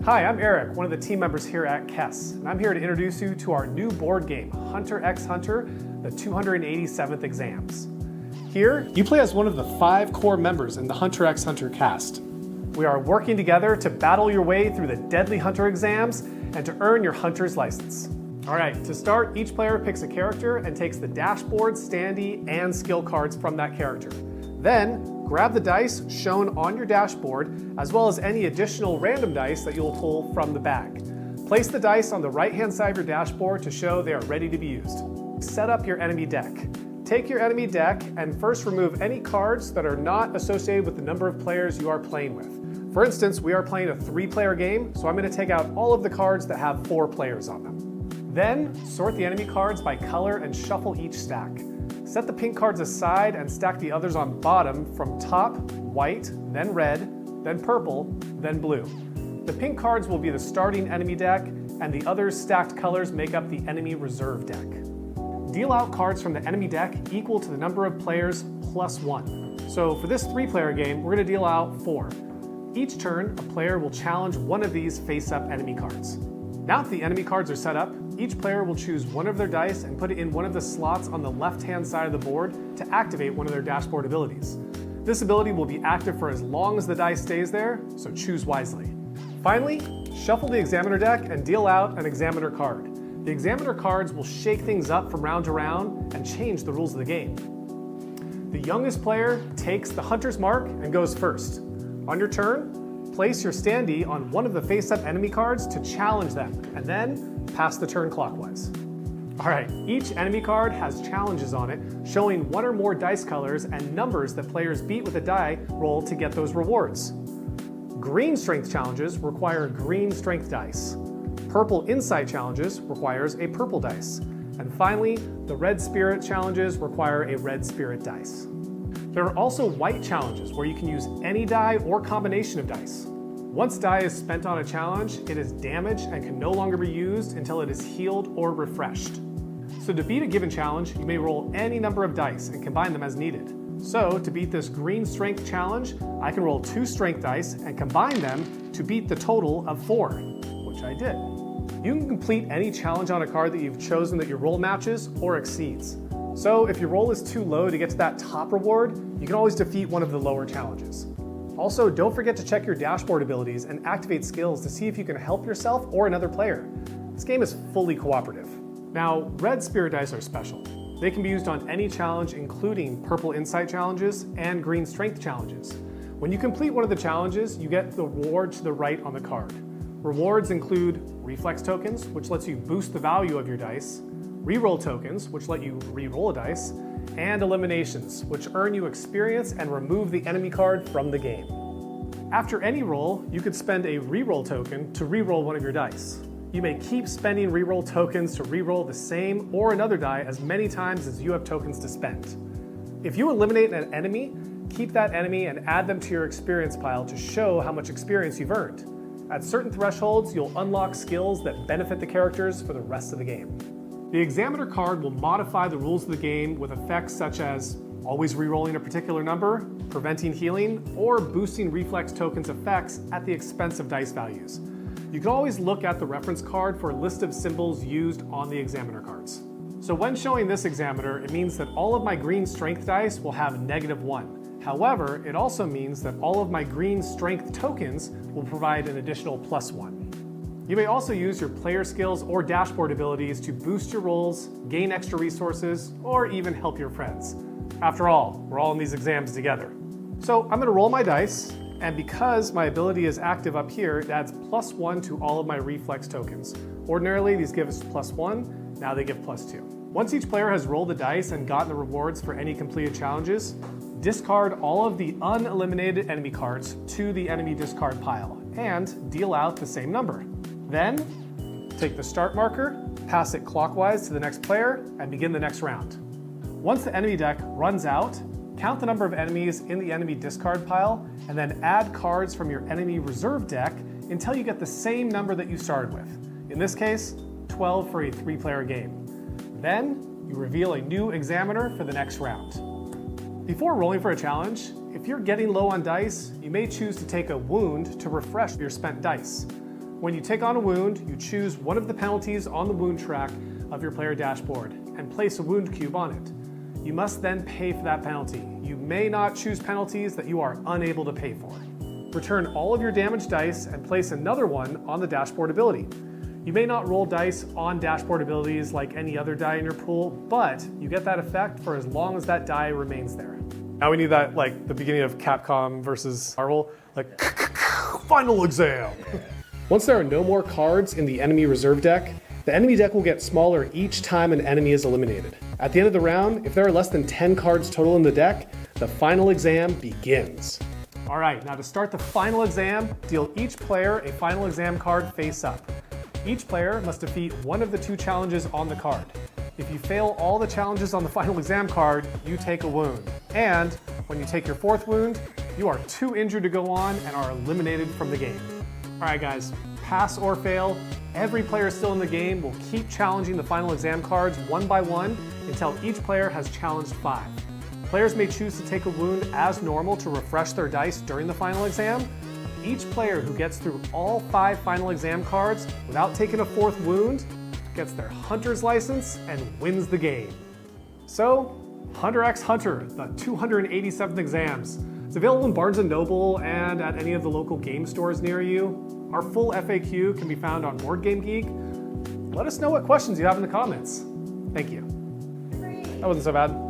Hi, I'm Eric, one of the team members here at KES, and I'm here to introduce you to our new board game, Hunter x Hunter, the 287th Exams. Here, you play as one of the 5 core members in the Hunter x Hunter cast. We are working together to battle your way through the deadly Hunter exams and to earn your Hunter's license. All right, to start, each player picks a character and takes the dashboard, standee, and skill cards from that character. Then, grab the dice shown on your dashboard, as well as any additional random dice that you'll pull from the bag. Place the dice on the right-hand side of your dashboard to show they are ready to be used. Set up your enemy deck. Take your enemy deck and first remove any cards that are not associated with the number of players you are playing with. For instance, we are playing a 3-player game, so I'm going to take out all of the cards that have 4 players on them. Then, sort the enemy cards by color and shuffle each stack. Set the pink cards aside and stack the others on bottom from top, white, then red, then purple, then blue. The pink cards will be the starting enemy deck, and the other stacked colors make up the enemy reserve deck. Deal out cards from the enemy deck equal to the number of players plus 1. So for this 3-player game, we're going to deal out 4. Each turn, a player will challenge one of these face-up enemy cards. Now that the enemy cards are set up, each player will choose one of their dice and put it in one of the slots on the left-hand side of the board to activate one of their dashboard abilities. This ability will be active for as long as the dice stays there, so choose wisely. Finally, shuffle the Examiner deck and deal out an Examiner card. The Examiner cards will shake things up from round to round and change the rules of the game. The youngest player takes the Hunter's Mark and goes first. On your turn, place your standee on one of the face-up enemy cards to challenge them, and then pass the turn clockwise. All right, each enemy card has challenges on it, showing 1 or more dice colors and numbers that players beat with a die roll to get those rewards. Green strength challenges require green strength dice. Purple insight challenges requires a purple dice. And finally, the red spirit challenges require a red spirit dice. There are also white challenges where you can use any die or combination of dice. Once die is spent on a challenge, it is damaged and can no longer be used until it is healed or refreshed. So to beat a given challenge, you may roll any number of dice and combine them as needed. So to beat this green strength challenge, I can roll 2 strength dice and combine them to beat the total of 4, which I did. You can complete any challenge on a card that you've chosen that your roll matches or exceeds. So if your roll is too low to get to that top reward, you can always defeat one of the lower challenges. Also, don't forget to check your dashboard abilities and activate skills to see if you can help yourself or another player. This game is fully cooperative. Now, red spirit dice are special. They can be used on any challenge, including purple insight challenges and green strength challenges. When you complete one of the challenges, you get the reward to the right on the card. Rewards include reflex tokens, which lets you boost the value of your dice, reroll tokens, which let you re-roll a dice, and eliminations, which earn you experience and remove the enemy card from the game. After any roll, you could spend a reroll token to reroll one of your dice. You may keep spending reroll tokens to reroll the same or another die as many times as you have tokens to spend. If you eliminate an enemy, keep that enemy and add them to your experience pile to show how much experience you've earned. At certain thresholds, you'll unlock skills that benefit the characters for the rest of the game. The Examiner card will modify the rules of the game with effects such as always re-rolling a particular number, preventing healing, or boosting reflex tokens effects at the expense of dice values. You can always look at the reference card for a list of symbols used on the Examiner cards. So when showing this Examiner, it means that all of my green strength dice will have -1. However, it also means that all of my green strength tokens will provide an additional +1. You may also use your player skills or dashboard abilities to boost your rolls, gain extra resources, or even help your friends. After all, we're all in these exams together. So I'm going to roll my dice, and because my ability is active up here, it adds +1 to all of my reflex tokens. Ordinarily, these give us +1, now they give +2. Once each player has rolled the dice and gotten the rewards for any completed challenges, discard all of the uneliminated enemy cards to the enemy discard pile, and deal out the same number. Then, take the start marker, pass it clockwise to the next player, and begin the next round. Once the enemy deck runs out, count the number of enemies in the enemy discard pile, and then add cards from your enemy reserve deck until you get the same number that you started with. In this case, 12 for a 3-player game. Then, you reveal a new Examiner for the next round. Before rolling for a challenge, if you're getting low on dice, you may choose to take a wound to refresh your spent dice. When you take on a wound, you choose one of the penalties on the wound track of your player dashboard and place a wound cube on it. You must then pay for that penalty. You may not choose penalties that you are unable to pay for. Return all of your damage dice and place another one on the dashboard ability. You may not roll dice on dashboard abilities like any other die in your pool, but you get that effect for as long as that die remains there. Now we need that, like the beginning of Capcom versus Marvel, like final exam. Once there are no more cards in the enemy reserve deck, the enemy deck will get smaller each time an enemy is eliminated. At the end of the round, if there are less than 10 cards total in the deck, the final exam begins. All right, now to start the final exam, deal each player a final exam card face up. Each player must defeat one of the 2 challenges on the card. If you fail all the challenges on the final exam card, you take a wound. And when you take your 4th wound, you are too injured to go on and are eliminated from the game. All right guys, pass or fail, every player still in the game will keep challenging the final exam cards one by one until each player has challenged 5. Players may choose to take a wound as normal to refresh their dice during the final exam. Each player who gets through all 5 final exam cards without taking a 4th wound gets their Hunter's license and wins the game. So, Hunter x Hunter, the 287th exams. It's available in Barnes & Noble and at any of the local game stores near you. Our full FAQ can be found on Board Game Geek. Let us know what questions you have in the comments. Thank you. That wasn't so bad.